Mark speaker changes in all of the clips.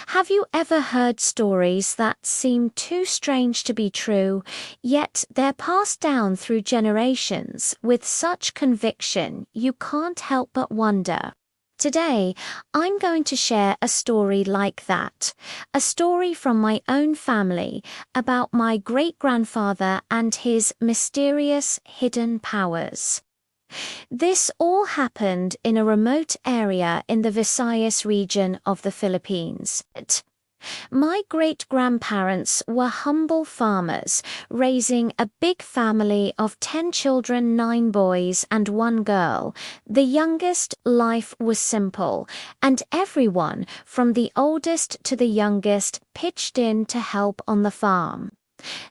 Speaker 1: Have you ever heard stories that seem too strange to be true, yet they're passed down through generations with such conviction you can't help but wonder? Today, I'm going to share a story like that, a story from my own family about my great-grandfather and his mysterious hidden powers. This all happened in a remote area in the Visayas region of the Philippines. My great-grandparents were humble farmers, raising a big family of 10 children, 9 boys and 1 girl. The youngest life was simple, and everyone, from the oldest to the youngest, pitched in to help on the farm.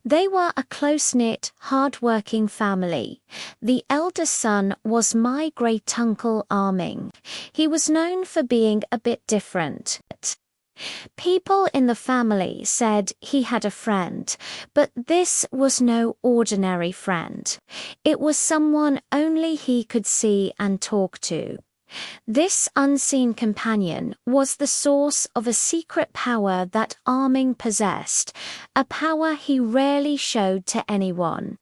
Speaker 1: They were a close-knit, hard-working family. The eldest son was my great-uncle Arming. He was known for being a bit different. People in the family said he had a friend, but this was no ordinary friend. It was someone only he could see and talk to. This unseen companion was the source of a secret power that Arming possessed, a power he rarely showed to anyone.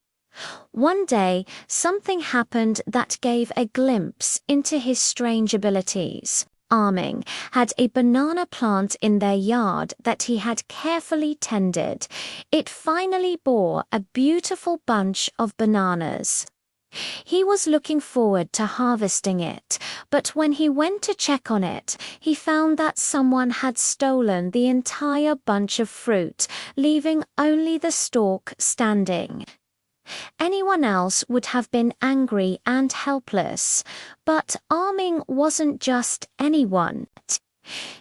Speaker 1: One day, something happened that gave a glimpse into his strange abilities. Arming had a banana plant in their yard that he had carefully tended. It finally bore a beautiful bunch of bananas. He was looking forward to harvesting it, but when he went to check on it, he found that someone had stolen the entire bunch of fruit, leaving only the stalk standing. Anyone else would have been angry and helpless, but Arming wasn't just anyone.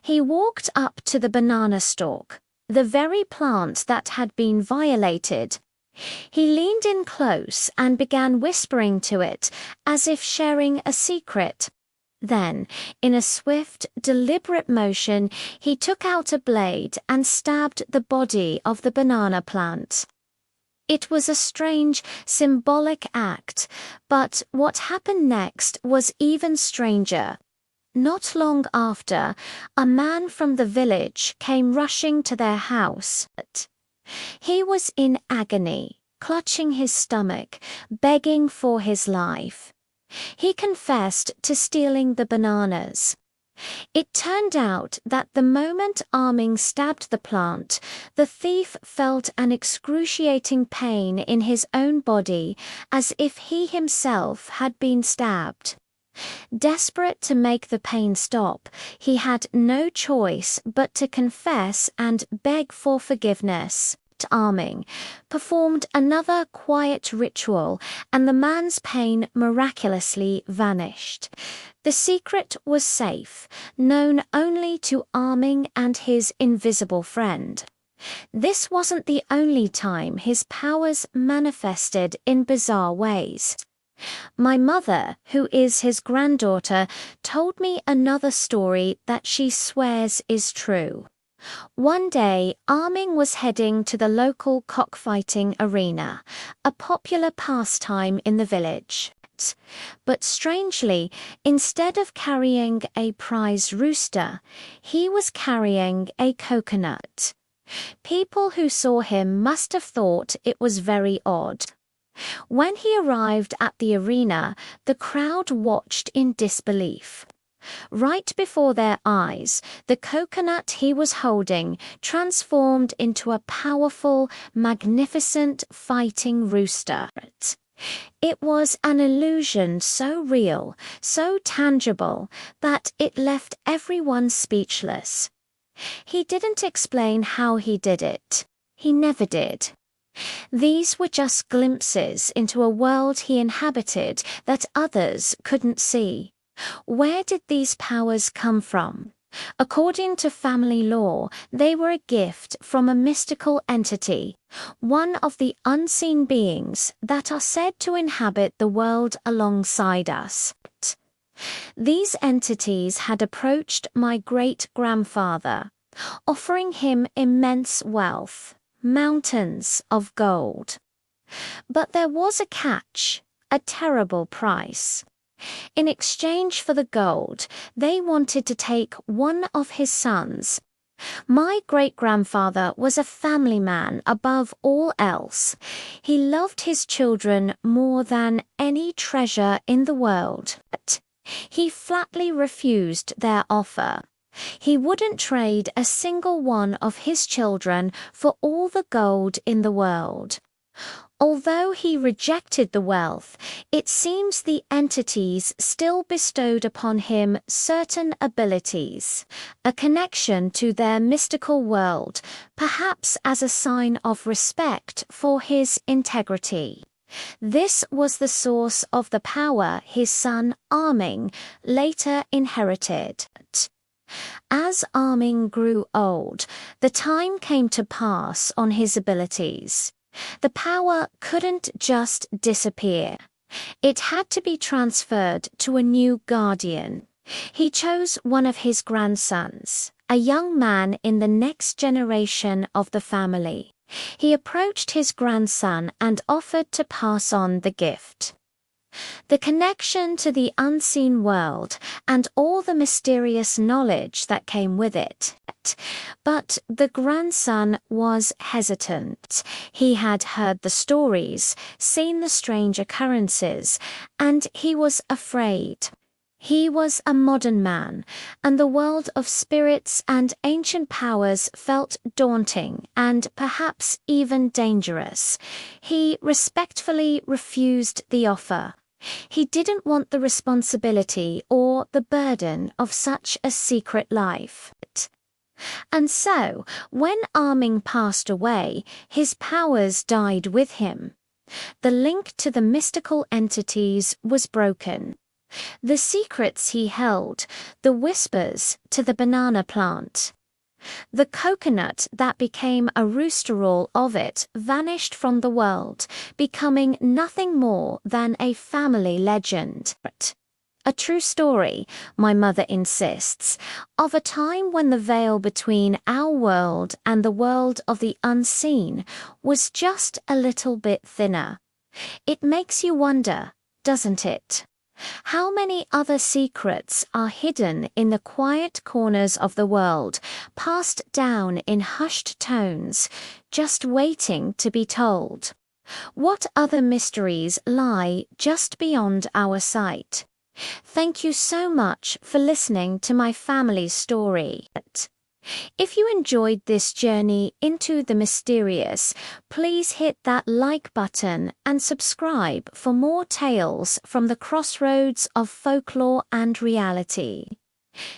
Speaker 1: He walked up to the banana stalk, the very plant that had been violated. He leaned in close and began whispering to it, as if sharing a secret. Then, in a swift, deliberate motion, he took out a blade and stabbed the body of the banana plant. It was a strange, symbolic act, but what happened next was even stranger. Not long after, a man from the village came rushing to their house. He was in agony, clutching his stomach, begging for his life. He confessed to stealing the bananas. It turned out that the moment Arming stabbed the plant, the thief felt an excruciating pain in his own body, as if he himself had been stabbed. Desperate to make the pain stop, he had no choice but to confess and beg for forgiveness. Arming performed another quiet ritual, and the man's pain miraculously vanished. The secret was safe, known only to Arming and his invisible friend. This wasn't the only time his powers manifested in bizarre ways. My mother, who is his granddaughter, told me another story that she swears is true. One day, Arming was heading to the local cockfighting arena, a popular pastime in the village. But strangely, instead of carrying a prize rooster, he was carrying a coconut. People who saw him must have thought it was very odd. When he arrived at the arena, the crowd watched in disbelief. Right before their eyes, the coconut he was holding transformed into a powerful, magnificent fighting rooster. It was an illusion so real, so tangible, that it left everyone speechless. He didn't explain how he did it. He never did. These were just glimpses into a world he inhabited that others couldn't see. Where did these powers come from? According to family law, they were a gift from a mystical entity, one of the unseen beings that are said to inhabit the world alongside us. These entities had approached my great-grandfather, offering him immense wealth, mountains of gold. But there was a catch, a terrible price. In exchange for the gold, they wanted to take one of his sons. My great-grandfather was a family man above all else. He loved his children more than any treasure in the world. But he flatly refused their offer. He wouldn't trade a single one of his children for all the gold in the world. Although he rejected the wealth, it seems the entities still bestowed upon him certain abilities, a connection to their mystical world, perhaps as a sign of respect for his integrity. This was the source of the power his son Arming later inherited. As Arming grew old, the time came to pass on his abilities. The power couldn't just disappear. It had to be transferred to a new guardian. He chose one of his grandsons, a young man in the next generation of the family. He approached his grandson and offered to pass on the gift. The connection to the unseen world and all the mysterious knowledge that came with it. But the grandson was hesitant. He had heard the stories, seen the strange occurrences, and he was afraid. He was a modern man, and the world of spirits and ancient powers felt daunting and perhaps even dangerous. He respectfully refused the offer. He didn't want the responsibility or the burden of such a secret life. And so, when Arming passed away, his powers died with him. The link to the mystical entities was broken. The secrets he held, the whispers to the banana plant, the coconut that became a roosterall of it vanished from the world, becoming nothing more than a family legend. A true story, my mother insists, of a time when the veil between our world and the world of the unseen was just a little bit thinner. It makes you wonder, doesn't it? How many other secrets are hidden in the quiet corners of the world, passed down in hushed tones, just waiting to be told? What other mysteries lie just beyond our sight? Thank you so much for listening to my family's story. If you enjoyed this journey into the mysterious, please hit that like button and subscribe for more tales from the crossroads of folklore and reality.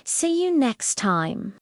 Speaker 1: See you next time.